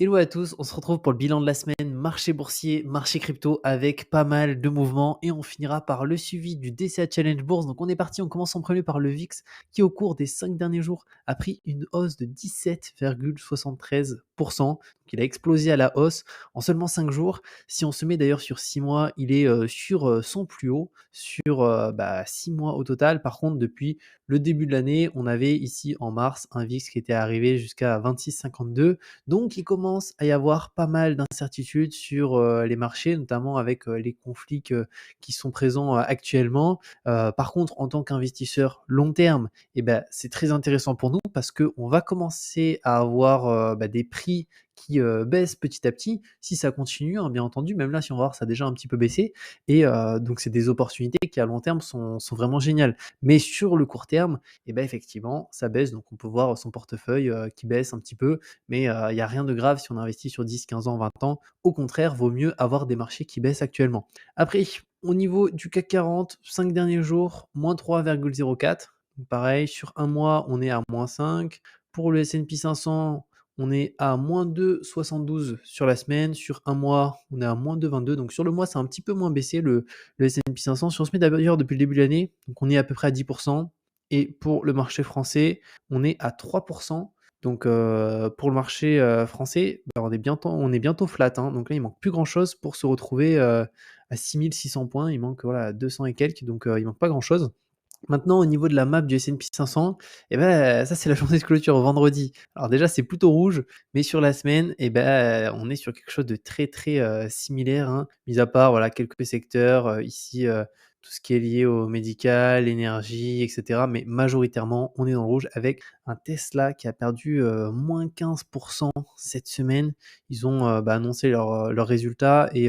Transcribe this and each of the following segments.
Hello à tous, on se retrouve pour le bilan de la semaine, marché boursier, marché crypto avec pas mal de mouvements et on finira par le suivi du DCA Challenge Bourse. Donc on est parti, on commence en premier par le VIX qui au cours des 5 derniers jours a pris une hausse de 17,73%. Donc il a explosé à la hausse en seulement 5 jours. Si on se met d'ailleurs sur 6 mois, il est sur son plus haut sur 6 mois au total. Par contre, depuis le début de l'année, on avait ici en mars un VIX qui était arrivé jusqu'à 26,52. Donc, il commence à y avoir pas mal d'incertitudes sur les marchés, notamment avec les conflits qui sont présents actuellement. Par contre, en tant qu'investisseur long terme, eh ben, c'est très intéressant pour nous parce qu'on va commencer à avoir des prix qui baissent petit à petit. Si ça continue, hein, bien entendu, même là, si on va voir, ça a déjà un petit peu baissé. Et donc, c'est des opportunités qui, à long terme, sont vraiment géniales. Mais sur le court terme, eh ben, effectivement, ça baisse. Donc, on peut voir son portefeuille qui baisse un petit peu, mais il n'y a rien de grave si on investit sur 10, 15 ans, 20 ans. Au contraire, vaut mieux avoir des marchés qui baissent actuellement. Après, au niveau du CAC 40, 5 derniers jours, moins 3,04. Pareil, sur un mois, on est à moins 5. Pour le S&P 500, on est à moins 2,72 sur la semaine. Sur un mois, on est à moins 2,22. Donc sur le mois, c'est un petit peu moins baissé le S&P 500. Si on se met d'ailleurs depuis le début de l'année, donc on est à peu près à 10%. Et pour le marché français, on est à 3%. Donc pour le marché français, on est bientôt flat, hein. Donc là, il manque plus grand-chose pour se retrouver à 6 600 points. Il manque 200 et quelques, donc il manque pas grand-chose. Maintenant, au niveau de la map du S&P 500, eh ben, ça c'est la journée de clôture vendredi. Alors déjà, c'est plutôt rouge, mais sur la semaine, eh ben, on est sur quelque chose de très très similaire, hein, mis à part quelques secteurs ici, tout ce qui est lié au médical, l'énergie, etc. Mais majoritairement, on est dans le rouge avec un Tesla qui a perdu moins 15% cette semaine. Ils ont annoncé leurs résultats et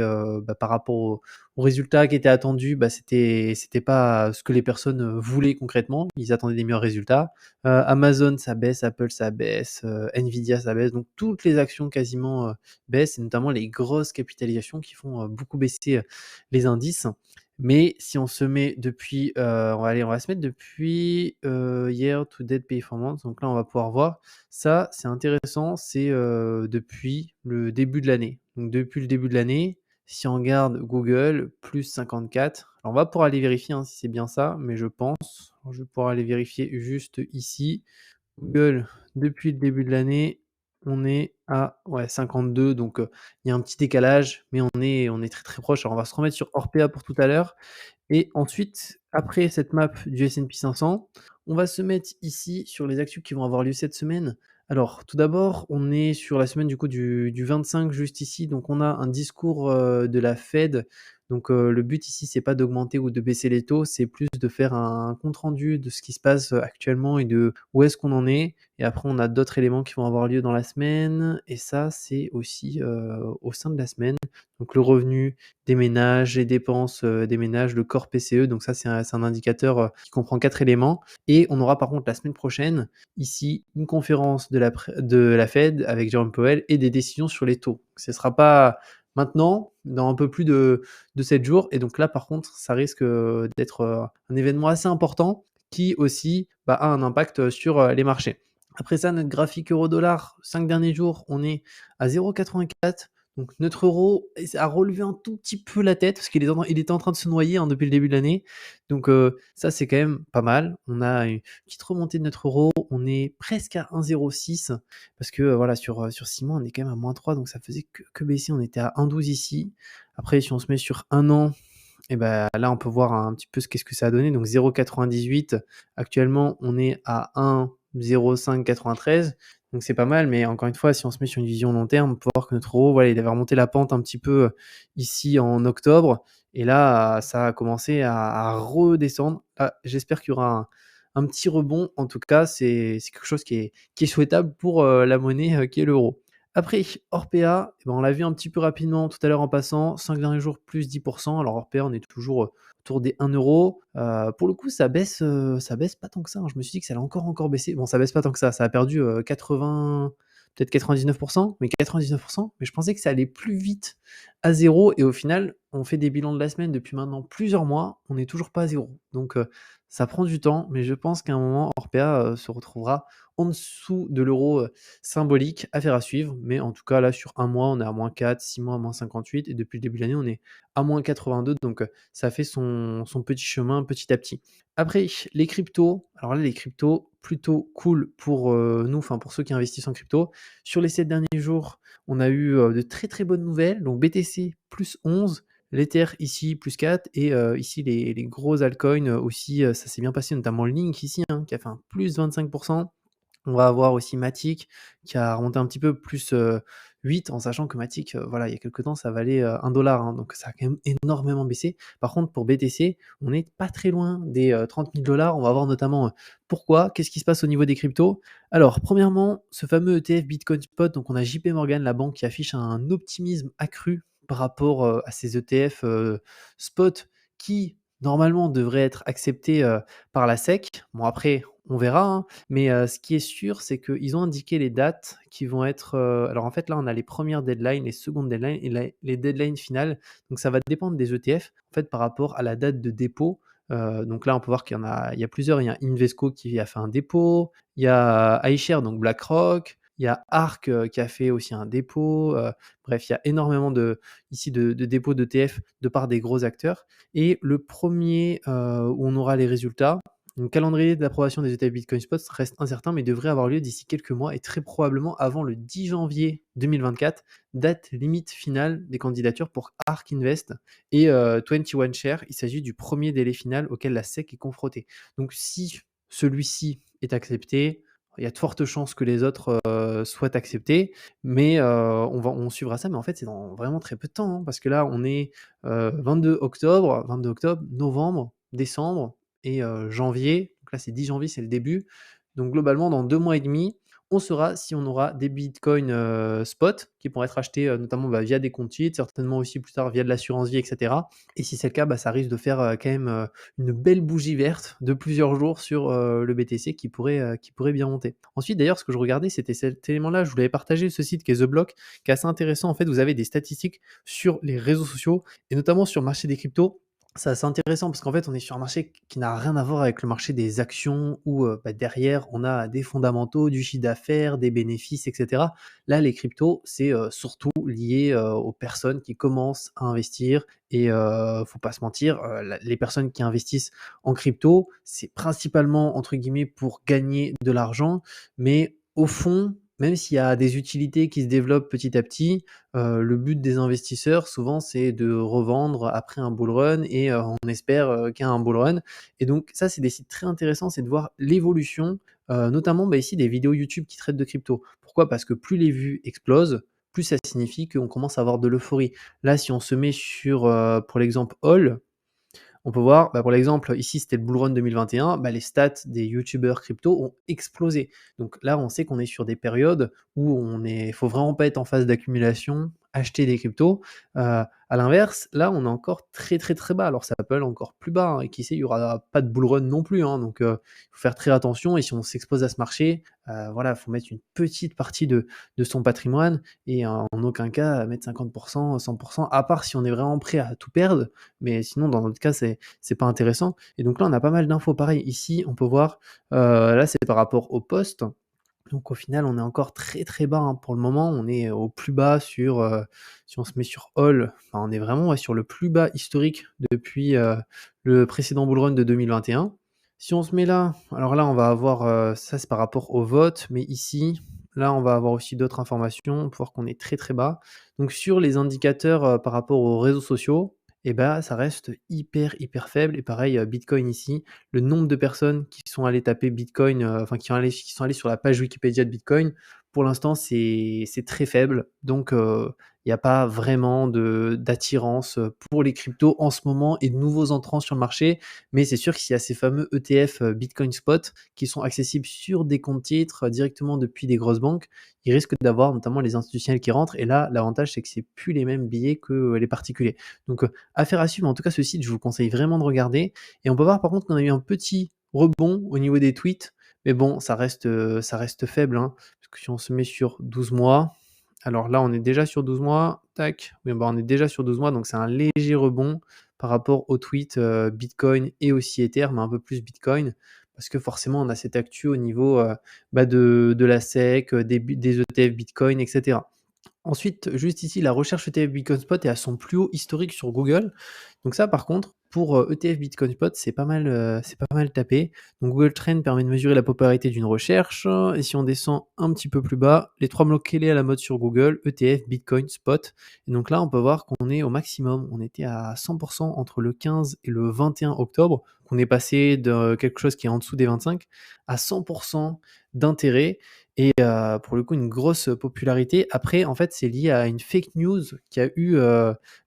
par rapport aux résultats qui étaient attendus, c'était pas ce que les personnes voulaient concrètement. Ils attendaient des meilleurs résultats. Amazon, ça baisse, Apple, ça baisse, Nvidia, ça baisse. Donc toutes les actions quasiment baissent, et notamment les grosses capitalisations qui font beaucoup baisser les indices. Mais si on se met depuis, on va se mettre depuis year to date performance. Donc là, on va pouvoir voir. Ça, c'est intéressant. C'est depuis le début de l'année. Donc depuis le début de l'année, si on regarde Google, plus 54. Alors on va pouvoir aller vérifier si c'est bien ça, mais je pense. Je vais pouvoir aller vérifier juste ici. Google, depuis le début de l'année, on est à 52, donc il y a un petit décalage, mais on est très très proche. Alors on va se remettre sur Orpea pour tout à l'heure. Et ensuite, après cette map du S&P 500, on va se mettre ici sur les actions qui vont avoir lieu cette semaine. Alors, tout d'abord, on est sur la semaine du 25 juste ici, donc on a un discours de la Fed. Donc le but ici, c'est pas d'augmenter ou de baisser les taux, c'est plus de faire un compte rendu de ce qui se passe actuellement et de où est-ce qu'on en est. Et après, on a d'autres éléments qui vont avoir lieu dans la semaine. Et ça, c'est aussi au sein de la semaine. Donc le revenu des ménages, les dépenses des ménages, le corps PCE. Donc ça, c'est un indicateur qui comprend 4 éléments. Et on aura par contre la semaine prochaine, ici, une conférence de la Fed avec Jerome Powell et des décisions sur les taux. Ce ne sera pas maintenant, dans un peu plus de 7 jours. Et donc là, par contre, ça risque d'être un événement assez important qui aussi a un impact sur les marchés. Après ça, notre graphique euro-dollar, 5 derniers jours, on est à 0,84. Donc notre euro a relevé un tout petit peu la tête parce il était en train de se noyer depuis le début de l'année. Donc ça, c'est quand même pas mal. On a une petite remontée de notre euro. On est presque à 1,06 parce que sur 6 mois, on est quand même à -3. Donc ça faisait que baisser. On était à 1,12 ici. Après, si on se met sur un an, et ben là, on peut voir un petit peu qu'est-ce que ça a donné. Donc 0,98. Actuellement, on est à 1,0593. Donc c'est pas mal, mais encore une fois, si on se met sur une vision long terme, on peut voir que notre euro, il avait remonté la pente un petit peu ici en octobre. Et là, ça a commencé à redescendre. Ah, j'espère qu'il y aura un petit rebond. En tout cas, c'est quelque chose qui est souhaitable pour la monnaie qui est l'euro. Après, Orpea, on l'a vu un petit peu rapidement tout à l'heure en passant, 5 derniers jours plus 10%. Alors Orpea, on est toujours autour des 1 euro. Pour le coup, ça baisse pas tant que ça, hein. Je me suis dit que ça allait encore baisser. Bon, ça baisse pas tant que ça a perdu 80, peut-être 99%, mais 99%. Mais je pensais que ça allait plus vite à 0 et au final, on fait des bilans de la semaine depuis maintenant plusieurs mois, on n'est toujours pas à 0. Donc ça prend du temps, mais je pense qu'à un moment, Orpea, se retrouvera en dessous de l'euro, symbolique. Affaire à suivre, mais en tout cas là sur un mois, on est à -4, 6 mois à -58 et depuis le début de l'année, on est à -82 donc ça fait son petit chemin petit à petit. Après les cryptos, alors là les cryptos plutôt cool pour, nous, enfin pour ceux qui investissent en crypto. Sur les 7 derniers jours, on a eu, de très, très bonnes nouvelles, donc BTC +11, l'Ether ici +4 et ici les gros altcoins, aussi, ça s'est bien passé, notamment Link ici, hein, qui a fait un +25. On va avoir aussi Matic qui a remonté un petit peu plus, 8 en sachant que Matic, voilà, il y a quelque temps ça valait, 1 hein, donc ça a quand même énormément baissé. Par contre pour BTC, on n'est pas très loin des, 30 000 $. On va voir notamment, pourquoi, qu'est-ce qui se passe au niveau des cryptos? Alors premièrement, ce fameux ETF Bitcoin Spot, donc on a JP Morgan, la banque qui affiche un optimisme accru par rapport, à ces ETF, spot qui normalement devraient être acceptés, par la SEC. Bon après, on verra, hein, mais ce qui est sûr, c'est qu'ils ont indiqué les dates qui vont être, alors en fait, là, on a les premières deadlines, les secondes deadlines et les deadlines finales. Donc ça va dépendre des ETF, en fait, par rapport à la date de dépôt. Donc là, on peut voir qu'il y a plusieurs. Il y a Invesco qui a fait un dépôt, il y a iShares, donc BlackRock, il y a ARK, qui a fait aussi un dépôt, bref, il y a énormément ici de dépôts d'ETF de part des gros acteurs et le premier où on aura les résultats, le calendrier d'approbation des ETF Bitcoin Spot reste incertain, mais devrait avoir lieu d'ici quelques mois et très probablement avant le 10 janvier 2024, date limite finale des candidatures pour ARK Invest et 21 Share. Il s'agit du premier délai final auquel la SEC est confrontée. Donc si celui-ci est accepté, il y a de fortes chances que les autres soient acceptés, mais on suivra ça. Mais en fait, c'est dans vraiment très peu de temps, hein, parce que là, on est 22 octobre, novembre, décembre et janvier. Donc là, c'est 10 janvier, c'est le début. Donc globalement, dans 2 mois et demi, on saura si on aura des bitcoins spot qui pourront être achetés notamment via des comptes titres, certainement aussi plus tard via de l'assurance vie, etc. Et si c'est le cas, ça risque de faire quand même une belle bougie verte de plusieurs jours sur le BTC qui pourrait bien monter. Ensuite, d'ailleurs, ce que je regardais, c'était cet élément-là. Je vous l'avais partagé, ce site qui est The Block, qui est assez intéressant. En fait, vous avez des statistiques sur les réseaux sociaux et notamment sur le marché des cryptos. C'est assez intéressant parce qu'en fait, on est sur un marché qui n'a rien à voir avec le marché des actions où derrière, on a des fondamentaux, du chiffre d'affaires, des bénéfices, etc. Là, les cryptos, c'est surtout lié aux personnes qui commencent à investir et faut pas se mentir, les personnes qui investissent en crypto, c'est principalement entre guillemets pour gagner de l'argent, mais au fond, même s'il y a des utilités qui se développent petit à petit, le but des investisseurs souvent c'est de revendre après un bull run et on espère, qu'il y a un bull run et donc ça c'est des sites très intéressants, c'est de voir l'évolution, notamment, ici des vidéos YouTube qui traitent de crypto. Pourquoi? Parce que plus les vues explosent, plus ça signifie qu'on commence à avoir de l'euphorie. Là, si on se met sur, pour l'exemple All, on peut voir, pour l'exemple, ici c'était le bull run 2021, les stats des youtubeurs crypto ont explosé. Donc là, on sait qu'on est sur des périodes où faut vraiment pas être en phase d'accumulation, acheter des cryptos. À l'inverse, là, on est encore très très très bas. Alors ça peut aller encore plus bas, hein, et qui sait, il y aura pas de bull run non plus, hein, donc il faut faire très attention. Et si on s'expose à ce marché, voilà, faut mettre une petite partie de son patrimoine et en aucun cas mettre 50%, 100%, à part si on est vraiment prêt à tout perdre. Mais sinon, dans notre cas, c'est pas intéressant. Et donc là, on a pas mal d'infos. Pareil, ici, on peut voir, là, c'est par rapport au poste. Donc au final, on est encore très très bas, hein. Pour le moment, on est au plus bas sur, si on se met sur All, on est vraiment sur le plus bas historique depuis le précédent bull run de 2021. Si on se met là, alors là, on va avoir, ça c'est par rapport au vote, mais ici, là, on va avoir aussi d'autres informations. On peut voir qu'on est très très bas. Donc sur les indicateurs par rapport aux réseaux sociaux, ça reste hyper, hyper faible. Et pareil, Bitcoin ici, le nombre de personnes qui sont allées taper Bitcoin, enfin qui sont allées sur la page Wikipédia de Bitcoin, pour l'instant, c'est très faible. Donc, il n'y a pas vraiment d'attirance pour les cryptos en ce moment et de nouveaux entrants sur le marché. Mais c'est sûr qu'il y a ces fameux ETF Bitcoin Spot qui sont accessibles sur des comptes titres directement depuis des grosses banques. Ils risquent d'avoir notamment les institutionnels qui rentrent. Et là, l'avantage, c'est que c'est plus les mêmes billets que les particuliers. Donc, affaire à suivre. En tout cas, ce site, je vous conseille vraiment de regarder. Et on peut voir par contre qu'on a eu un petit rebond au niveau des tweets. Mais bon, ça reste faible, hein, parce que si on se met sur 12 mois, Alors là, on est déjà sur 12 mois. Tac. Oui, bah, on est déjà sur 12 mois, donc c'est un léger rebond par rapport aux tweets, Bitcoin et aussi Ether, mais un peu plus Bitcoin. Parce que forcément, on a cette actu au niveau, bah, de la SEC, des ETF Bitcoin et cetera. Ensuite, juste ici, la recherche ETF Bitcoin Spot est à son plus haut historique sur Google. Donc ça, par contre, pour ETF Bitcoin Spot, c'est pas mal tapé. Donc Google Trend permet de mesurer la popularité d'une recherche. Et si on descend un petit peu plus bas, les 3 mots clés à la mode sur Google, ETF, Bitcoin, Spot. Et donc là, on peut voir qu'on est au maximum. On était à 100% entre le 15 et le 21 octobre. On est passé de quelque chose qui est en dessous des 25 à 100% d'intérêt. Et pour le coup, une grosse popularité. Après, en fait, c'est lié à une fake news qui a eu,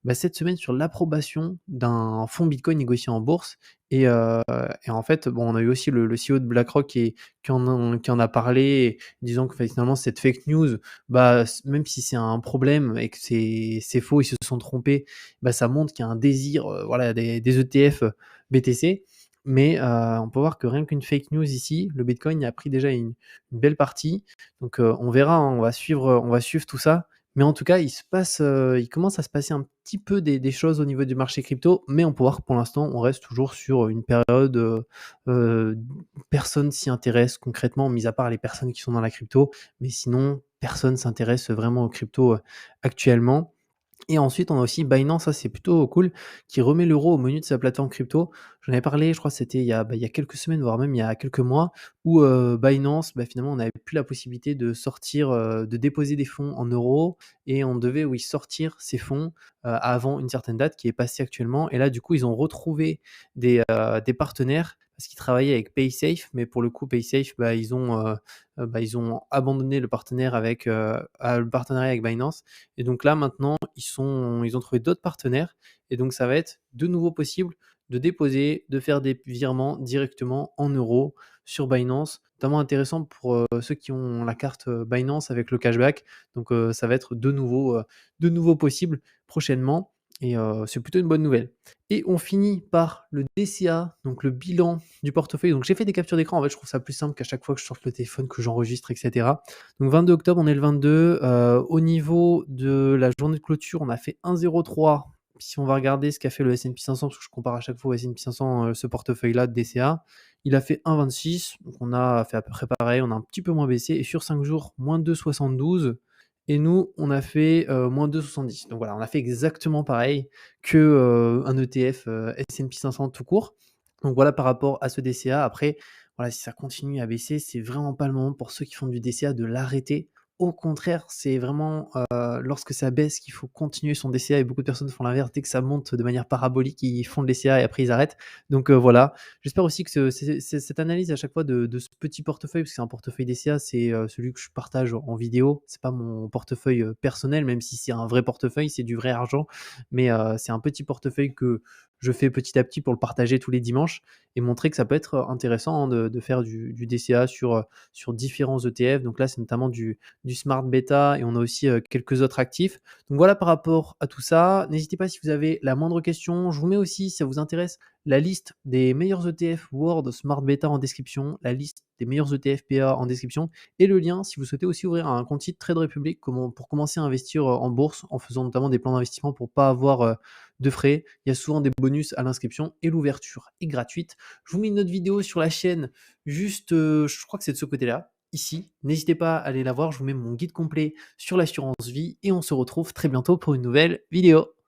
bah, cette semaine sur l'approbation d'un fonds Bitcoin négocié en bourse et et en fait, bon, on a eu aussi le CEO de BlackRock qui en a parlé, disant que finalement cette fake news, bah, même si c'est un problème et que c'est faux, ils se sont trompés, bah, ça montre qu'il y a un désir, voilà, des ETF BTC. Mais on peut voir que rien qu'une fake news ici, le Bitcoin a pris déjà une belle partie. Donc on verra, hein, on va suivre tout ça. Mais en tout cas, il commence à se passer un petit peu des choses au niveau du marché crypto, mais on peut voir que pour l'instant, on reste toujours sur une période, heu, personne s'y intéresse concrètement, mis à part les personnes qui sont dans la crypto. Mais sinon, personne s'intéresse vraiment aux cryptos, actuellement. Et ensuite, on a aussi Binance, ça c'est plutôt cool, qui remet l'euro au menu de sa plateforme crypto. J'en avais parlé, je crois que c'était il y a quelques semaines, voire même il y a quelques mois, où Binance, bah, finalement, on n'avait plus la possibilité de sortir, de déposer des fonds en euros et on devait, oui, sortir ces fonds avant une certaine date qui est passée actuellement. Et là, du coup, ils ont retrouvé des partenaires parce qu'ils travaillaient avec PaySafe, mais pour le coup, PaySafe, bah, ils ont abandonné le partenariat avec Binance. Et donc là, maintenant, ils ont trouvé d'autres partenaires. Et donc, ça va être de nouveau possible de déposer, de faire des virements directement en euros sur Binance. Notamment intéressant pour ceux qui ont la carte Binance avec le cashback. Donc, ça va être de nouveau possible prochainement. Et c'est plutôt une bonne nouvelle. Et on finit par le DCA, donc le bilan du portefeuille. Donc j'ai fait des captures d'écran. En fait, je trouve ça plus simple qu'à chaque fois que je sorte le téléphone, que j'enregistre, etc. Donc 22 octobre, on est le 22. Au niveau de la journée de clôture, on a fait 1,03. Si on va regarder ce qu'a fait le S&P 500, parce que je compare à chaque fois au S&P 500 ce portefeuille-là de DCA, il a fait 1,26. Donc on a fait à peu près pareil, on a un petit peu moins baissé. Et sur 5 jours, moins 2,72. Et nous, on a fait moins 2,70. Donc voilà, on a fait exactement pareil que un ETF S&P 500 tout court. Donc voilà par rapport à ce DCA. Après, voilà, si ça continue à baisser, c'est vraiment pas le moment pour ceux qui font du DCA de l'arrêter. Au contraire, c'est vraiment lorsque ça baisse qu'il faut continuer son DCA et beaucoup de personnes font l'inverse. Dès que ça monte de manière parabolique, ils font le DCA et après ils arrêtent. Donc voilà, j'espère aussi que cette analyse à chaque fois de ce petit portefeuille, parce que c'est un portefeuille DCA, c'est celui que je partage en vidéo. C'est pas mon portefeuille personnel, même si c'est un vrai portefeuille, c'est du vrai argent. Mais c'est un petit portefeuille que je fais petit à petit pour le partager tous les dimanches et montrer que ça peut être intéressant hein, de faire du DCA sur différents ETF. Donc là, c'est notamment du Smart Beta et on a aussi quelques autres actifs. Donc voilà par rapport à tout ça. N'hésitez pas si vous avez la moindre question. Je vous mets aussi, si ça vous intéresse, la liste des meilleurs ETF World Smart Beta en description, la liste des meilleurs ETF PA en description et le lien si vous souhaitez aussi ouvrir un compte titre Trade Republic pour commencer à investir en bourse en faisant notamment des plans d'investissement pour ne pas avoir de frais. Il y a souvent des bonus à l'inscription et l'ouverture est gratuite. Je vous mets une autre vidéo sur la chaîne, juste, je crois que c'est de ce côté-là, ici. N'hésitez pas à aller la voir, je vous mets mon guide complet sur l'assurance vie et on se retrouve très bientôt pour une nouvelle vidéo.